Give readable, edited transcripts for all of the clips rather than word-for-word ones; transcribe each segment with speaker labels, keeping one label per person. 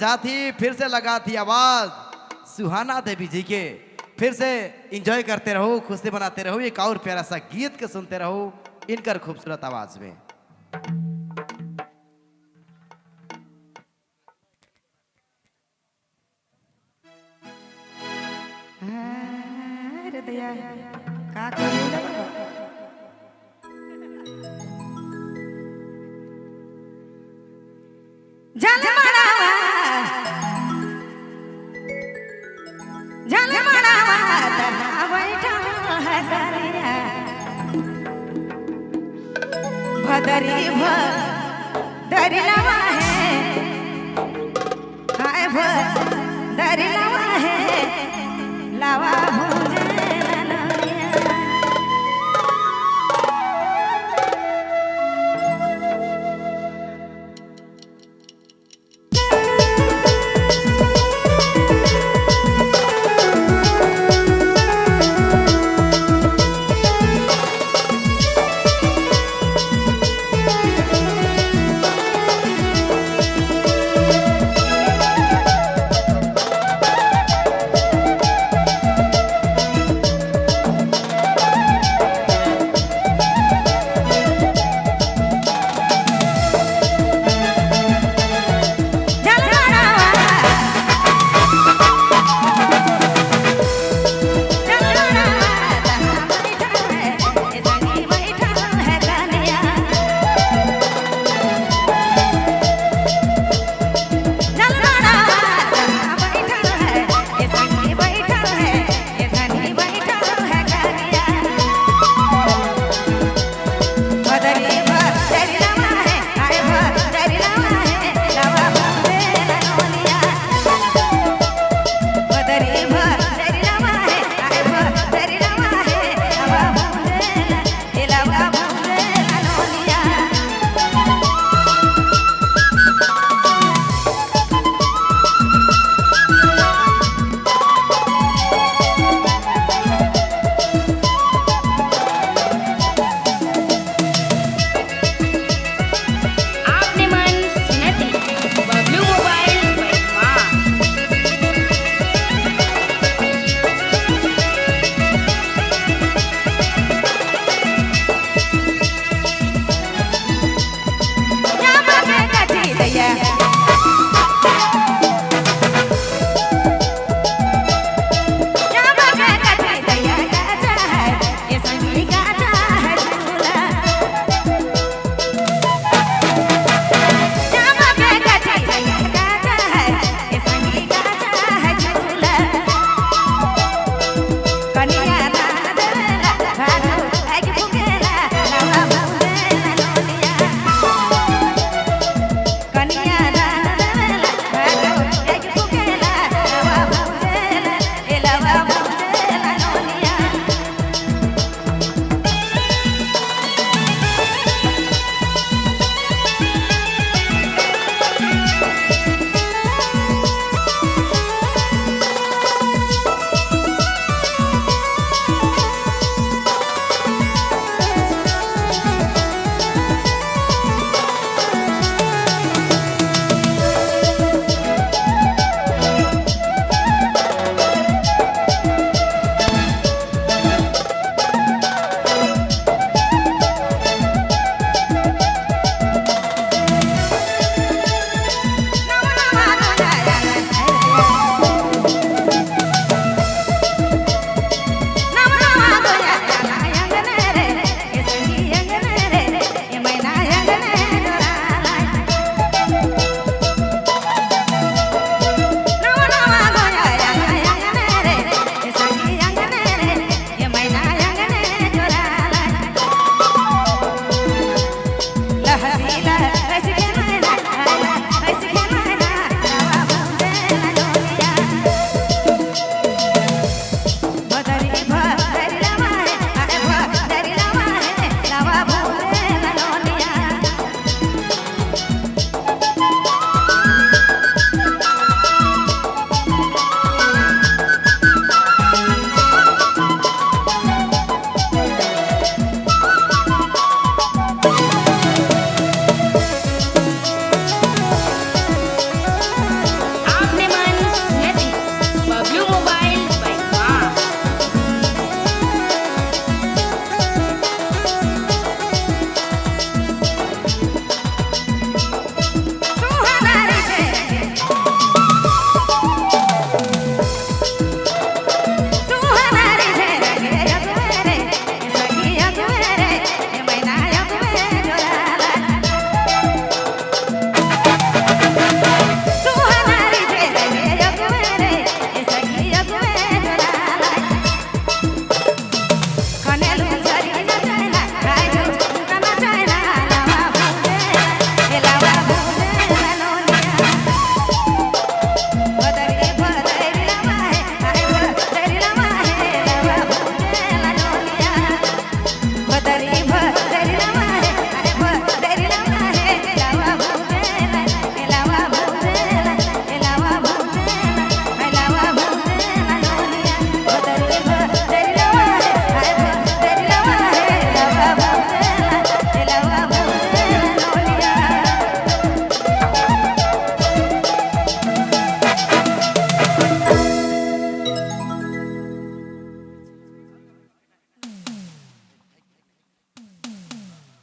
Speaker 1: जाती फिर से लगा थी आवाज सुहाना देवी जी के। फिर से एंजॉय करते रहो, खुशी बनाते रहो, एक और प्यारा सा गीत के सुनते रहो इनकर खूबसूरत आवाज में।
Speaker 2: दया का करेला झलमड़ावा झलमड़ावा तना बैठा है दरिया भदरी भदरिलावा है हाय भदरिलावा है लावा भूजे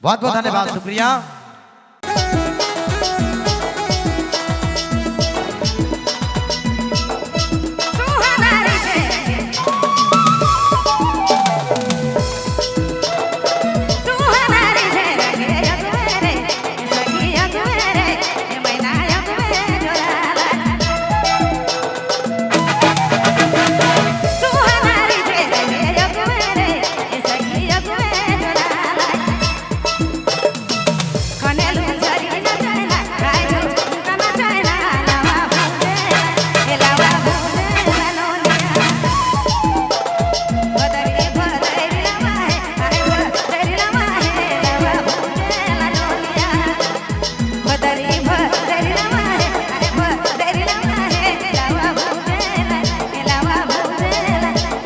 Speaker 1: बहुत बहुत धन्यवाद, शुक्रिया।
Speaker 2: सुहानारी छे सुहानारी छे रे अगवेरे सखी अगवेरे ए मैना अगवेरे जोराला सुहानारी छे रे अगवेरे ए सखी अगवेरे जोराला कनेलु झरी न जायला राजू न जायला लावा भूले ए लावा भूले लालोनिया बदरी बदरी लावा है अरे बदरी लावा है लावा भूले लालोनिया बदरी बदरी लावा है अरे बदरी लावा है लावा भूले ए लावा भूले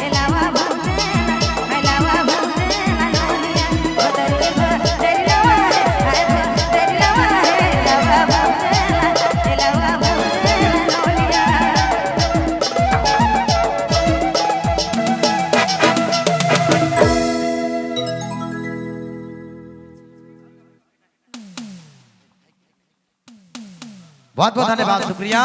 Speaker 2: ए लावा भूले ए लावा भूले लालोनिया बदरी बदरी लावा है अरे बदरी लावा है लावा भूले ए लावा भूले लालोनिया
Speaker 1: बहुत बहुत धन्यवाद, शुक्रिया।